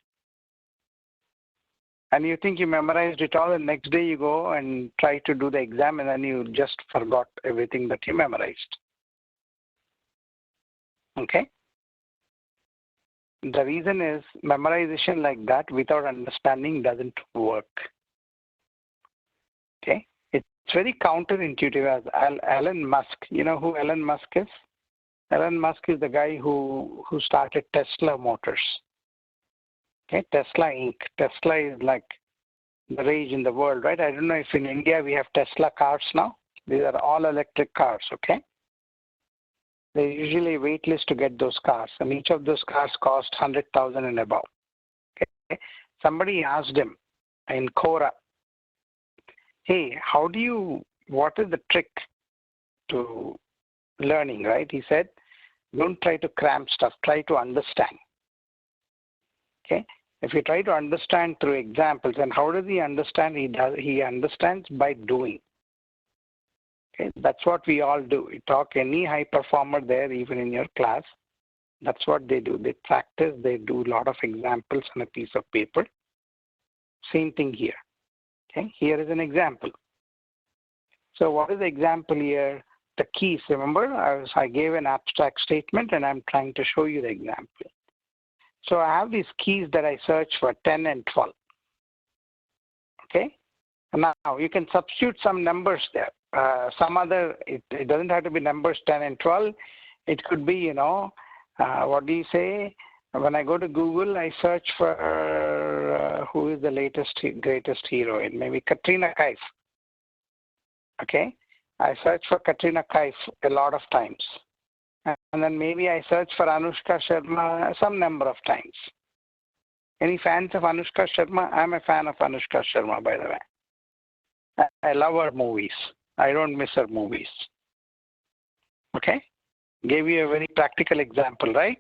And you think you memorized it all, and next day you go and try to do the exam, and then you just forgot everything that you memorized. Okay? The reason is memorization like that without understanding doesn't work. Okay, it's very counterintuitive. As Elon Musk, you know who Elon Musk is? Elon Musk is the guy who started Tesla Motors. Okay, Tesla Inc. Tesla is like the rage in the world, right? I don't know if in India we have Tesla cars now. These are all electric cars, okay? They usually wait list to get those cars, and each of those cars cost 100,000 and above. Okay? Somebody asked him in Quora, hey, what is the trick to learning, right? He said, don't try to cram stuff, try to understand. Okay? If you try to understand through examples, and how does he understand? He understands by doing. Okay? That's what we all do. You talk any high performer there, even in your class, that's what they do. They practice, they do a lot of examples on a piece of paper. Same thing here. Okay? Here is an example. So what is the example here? The keys, remember, I gave an abstract statement and I'm trying to show you the example. So I have these keys that I search for 10 and 12. Okay? Now you can substitute some numbers there. It doesn't have to be numbers 10 and 12. It could be, you know, what do you say? When I go to Google, I search for who is the greatest heroine, maybe Katrina Kaif. Okay? I search for Katrina Kaif a lot of times. And then maybe I search for Anushka Sharma some number of times. Any fans of Anushka Sharma? I'm a fan of Anushka Sharma, by the way. I love her movies. I don't miss her movies. Okay? Gave you a very practical example, right?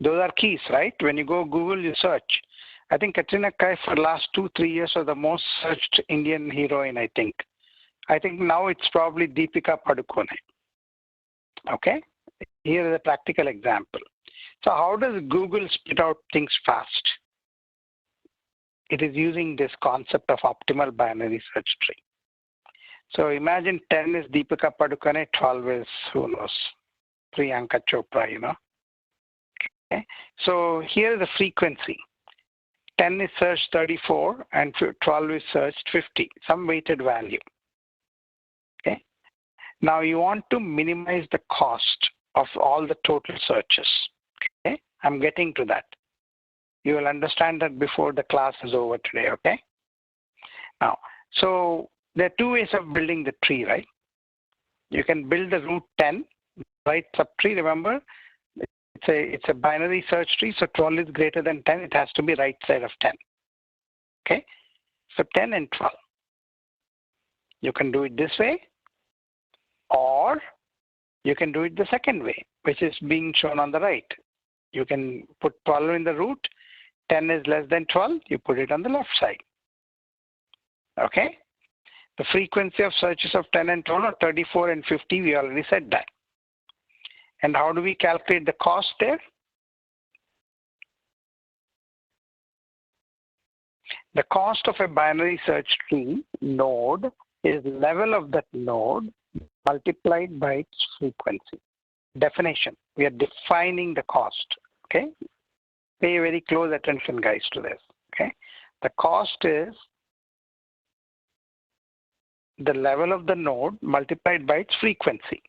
Those are keys, right? When you go Google, you search. I think Katrina Kaif for the last 2-3 years was the most searched Indian heroine, I think. I think now it's probably Deepika Padukone. Okay? Here is a practical example. So how does Google spit out things fast? It is using this concept of optimal binary search tree. So imagine 10 is Deepika Padukone, 12 is, who knows, Priyanka Chopra, you know. Okay? So here is the frequency. 10 is searched 34 and 12 is searched 50, some weighted value. Okay? Now you want to minimize the cost of all the total searches. Okay? I'm getting to that. You will understand that before the class is over today, okay? Now, so there are two ways of building the tree, right? You can build the root 10, right subtree, remember? It's a binary search tree, so 12 is greater than 10, it has to be right side of 10. Okay? So 10 and 12. You can do it this way, or you can do it the second way, which is being shown on the right. You can put 12 in the root, 10 is less than 12, you put it on the left side. Okay? The frequency of searches of 10 and 12 are 34 and 50, we already said that. And how do we calculate the cost there? The cost of a binary search tree node is level of that node multiplied by its frequency. Definition. We are defining the cost. Okay? Pay very close attention, guys, to this. Okay? The cost is the level of the node multiplied by its frequency.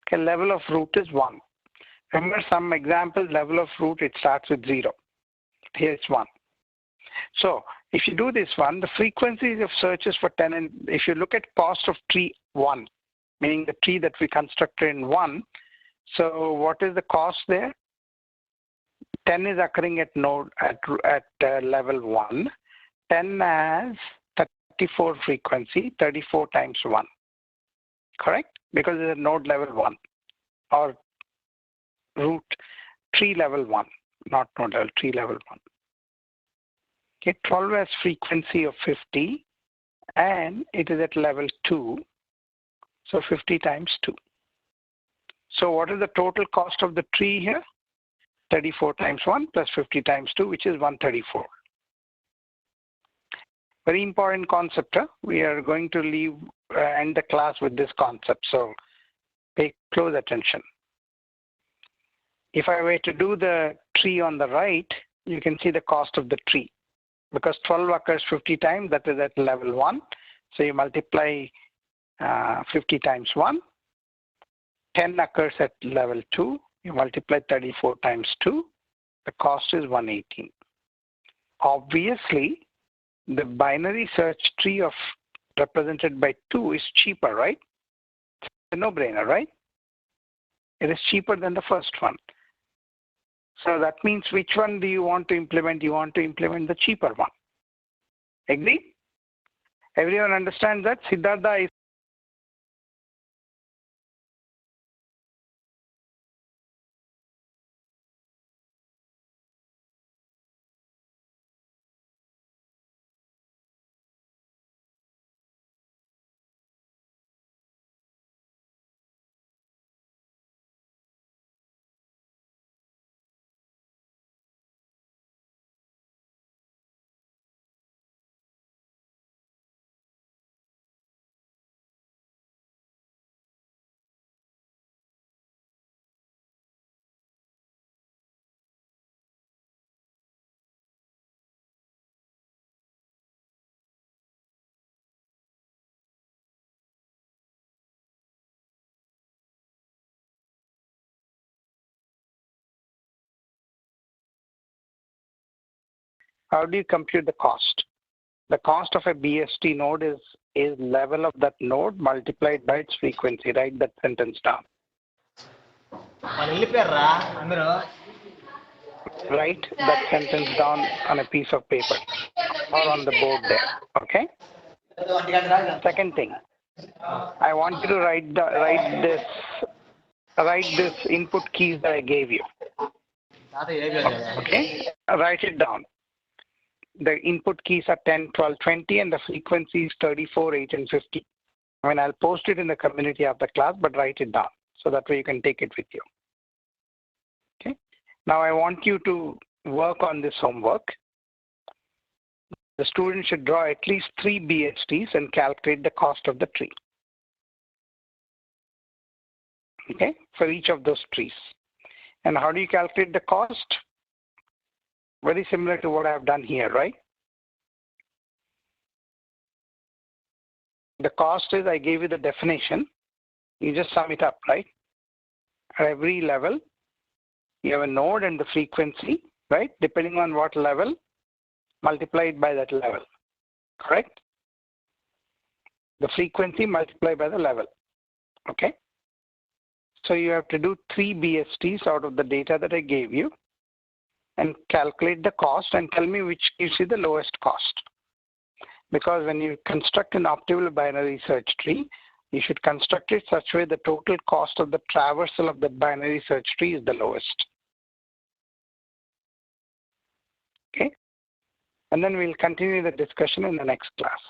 Okay, level of root is 1. Remember some examples, level of root, it starts with 0. Here it's 1. So if you do this one, the frequencies of searches for 10, and if you look at cost of tree 1, meaning the tree that we constructed in 1, so what is the cost there? 10 is occurring at node at level 1. 10 has 34 frequency, 34 times 1. Correct? Because it's a node level 1 or root tree level 1, not node level, tree level 1. Okay, 12 has frequency of 50 and it is at level 2, so 50 times 2. So what is the total cost of the tree here? 34 times 1 plus 50 times 2, which is 134. Very important concept. Huh? We are going to end the class with this concept, so pay close attention. If I were to do the tree on the right, you can see the cost of the tree. Because 12 occurs 50 times, that is at level 1. So you multiply 50 times 1. 10 occurs at level 2. You multiply 34 times 2. The cost is 118. Obviously, the binary search tree represented by 2 is cheaper, right? It's a no-brainer, right? It is cheaper than the first one. So that means which one do you want to implement? You want to implement the cheaper one. Agree? Everyone understands that? Siddhartha is. How do you compute the cost? The cost of a BST node is level of that node multiplied by its frequency. Write that sentence down. Write that sentence down on a piece of paper or on the board there. Okay? Second thing, I want you to write this input keys that I gave you. Okay? Write it down. The input keys are 10, 12, 20, and the frequency is 34, 8, and 50. I mean, I'll post it in the community of the class, but write it down so that way you can take it with you. Okay. Now I want you to work on this homework. The student should draw at least 3 BSTs and calculate the cost of the tree. Okay, for each of those trees. And how do you calculate the cost? Very similar to what I have done here, right? The cost is, I gave you the definition. You just sum it up, right? At every level, you have a node and the frequency, right? Depending on what level, multiplied by that level, correct? The frequency multiplied by the level, okay? So you have to do 3 BSTs out of the data that I gave you and calculate the cost and tell me which gives you the lowest cost. Because when you construct an optimal binary search tree, you should construct it such a way the total cost of the traversal of the binary search tree is the lowest. Okay? And then we'll continue the discussion in the next class.